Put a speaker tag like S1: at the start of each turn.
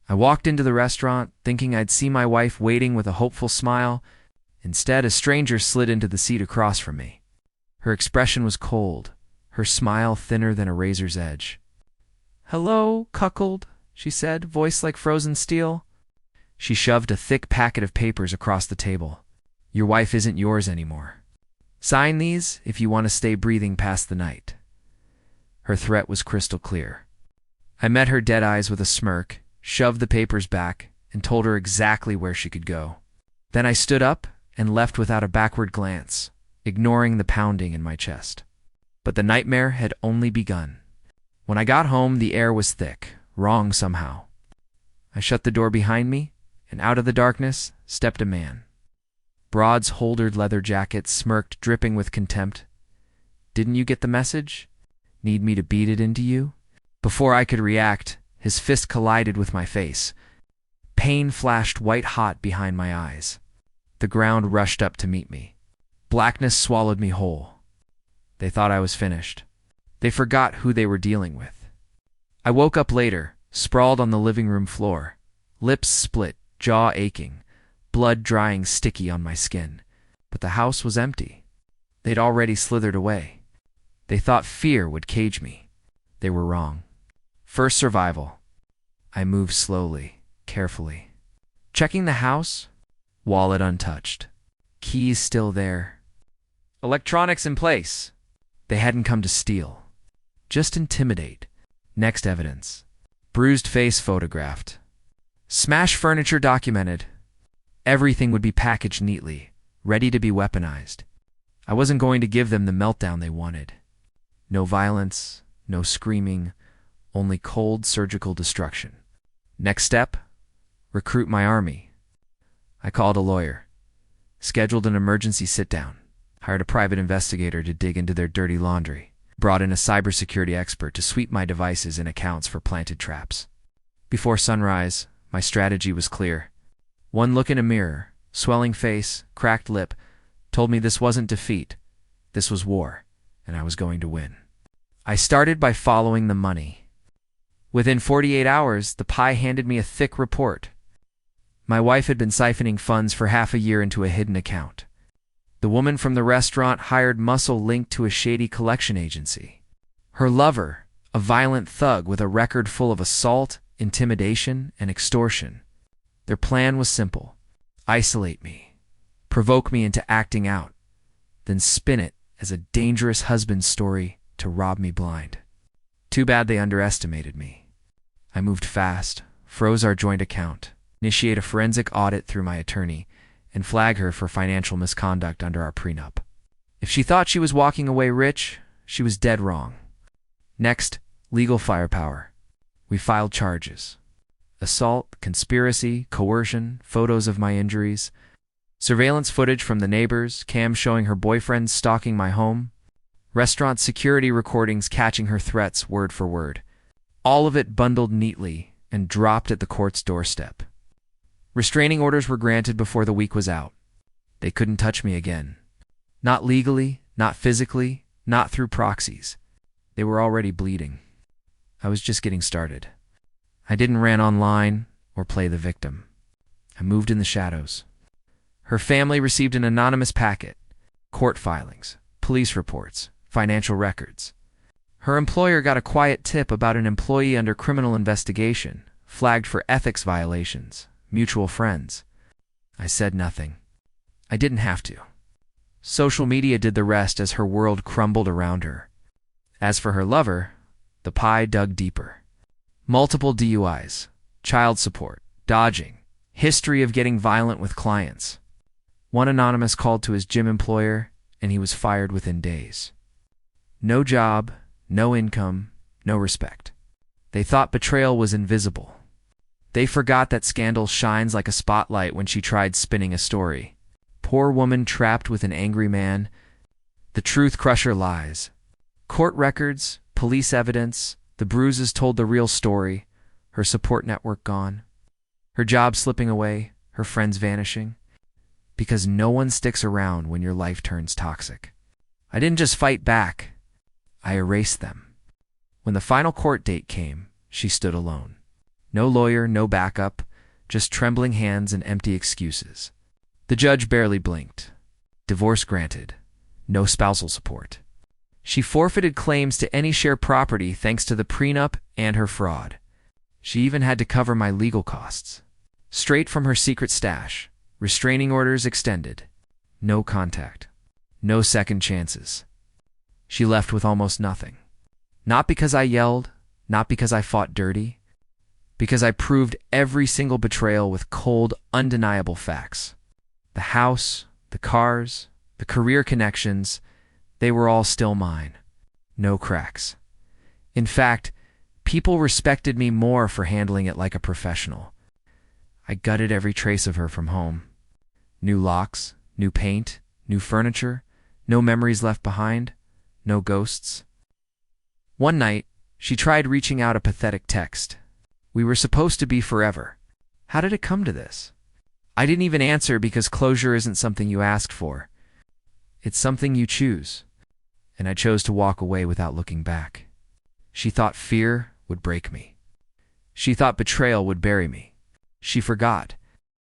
S1: I walked into the restaurant, thinking I'd see my wife waiting with a hopeful smile. Instead, a stranger slid into the seat across from me. Her expression was cold, her smile thinner than a razor's edge. "Hello, cuckold," she said, voice like frozen steel. She shoved a thick packet of papers across the table. "Your wife isn't yours anymore. Sign these if you want to stay breathing past the night." Her threat was crystal clear. I met her dead eyes with a smirk, shoved the papers back, and told her exactly where she could go. Then I stood up and left without a backward glance, ignoring the pounding in my chest. But the nightmare had only begun. When I got home, the air was thick, wrong somehow. I shut the door behind me, and out of the darkness stepped a man. Broad's holstered leather jacket smirked, dripping with contempt. "Didn't you get the message? Need me to beat it into you?" Before I could react, his fist collided with my face. Pain flashed white-hot behind my eyes. The ground rushed up to meet me. Blackness swallowed me whole. They thought I was finished. They forgot who they were dealing with. I woke up later, sprawled on the living room floor, lips split, jaw aching, blood drying sticky on my skin. But the house was empty. They'd already slithered away. They thought fear would cage me. They were wrong. First survival. I moved slowly, carefully. Checking the house, wallet untouched. Keys still there. Electronics in place. They hadn't come to steal. Just intimidate. Next evidence. Bruised face photographed. Smashed furniture documented. Everything would be packaged neatly, ready to be weaponized. I wasn't going to give them the meltdown they wanted. No violence, no screaming, only cold surgical destruction. Next step? Recruit my army. I called a lawyer, scheduled an emergency sit-down, hired a private investigator to dig into their dirty laundry, brought in a cybersecurity expert to sweep my devices and accounts for planted traps. Before sunrise, my strategy was clear. One look in a mirror, swelling face, cracked lip, told me this wasn't defeat. This was war, and I was going to win. I started by following the money. Within 48 hours, the PI handed me a thick report. My wife had been siphoning funds for half a year into a hidden account. The woman from the restaurant hired muscle linked to a shady collection agency. Her lover, a violent thug with a record full of assault, intimidation, and extortion. Their plan was simple: isolate me, provoke me into acting out, then spin it as a dangerous husband story to rob me blind. Too bad they underestimated me. I moved fast, froze our joint account, initiate a forensic audit through my attorney, and flag her for financial misconduct under our prenup. If she thought she was walking away rich, she was dead wrong. Next, legal firepower. We filed charges. Assault, conspiracy, coercion, photos of my injuries, surveillance footage from the neighbors, cams showing her boyfriend stalking my home, restaurant security recordings catching her threats word for word. All of it bundled neatly and dropped at the court's doorstep. Restraining orders were granted before the week was out. They couldn't touch me again. Not legally, not physically, not through proxies. They were already bleeding. I was just getting started. I didn't rant online or play the victim. I moved in the shadows. Her family received an anonymous packet: court filings, police reports, financial records. Her employer got a quiet tip about an employee under criminal investigation, flagged for ethics violations, mutual friends. I said nothing. I didn't have to. Social media did the rest as her world crumbled around her. As for her lover, the PI dug deeper. Multiple DUIs, child support, dodging, history of getting violent with clients. One anonymous called to his gym employer, and he was fired within days. No job, no income, no respect. They thought betrayal was invisible. They forgot that scandal shines like a spotlight when she tried spinning a story. Poor woman trapped with an angry man. The truth crusher lies. Court records, police evidence, the bruises told the real story, her support network gone, her job slipping away, her friends vanishing. Because no one sticks around when your life turns toxic. I didn't just fight back, I erased them. When the final court date came, she stood alone. No lawyer, no backup, just trembling hands and empty excuses. The judge barely blinked. Divorce granted. No spousal support. She forfeited claims to any share property thanks to the prenup and her fraud. She even had to cover my legal costs. Straight from her secret stash. Restraining orders extended. No contact. No second chances. She left with almost nothing. Not because I yelled, not because I fought dirty, because I proved every single betrayal with cold, undeniable facts. The house, the cars, the career connections, they were all still mine. No cracks. In fact, people respected me more for handling it like a professional. I gutted every trace of her from home. New locks, new paint, new furniture, no memories left behind, no ghosts. One night, she tried reaching out a pathetic text. We were supposed to be forever. How did it come to this? I didn't even answer because closure isn't something you ask for. It's something you choose. And I chose to walk away without looking back. She thought fear would break me. She thought betrayal would bury me. She forgot.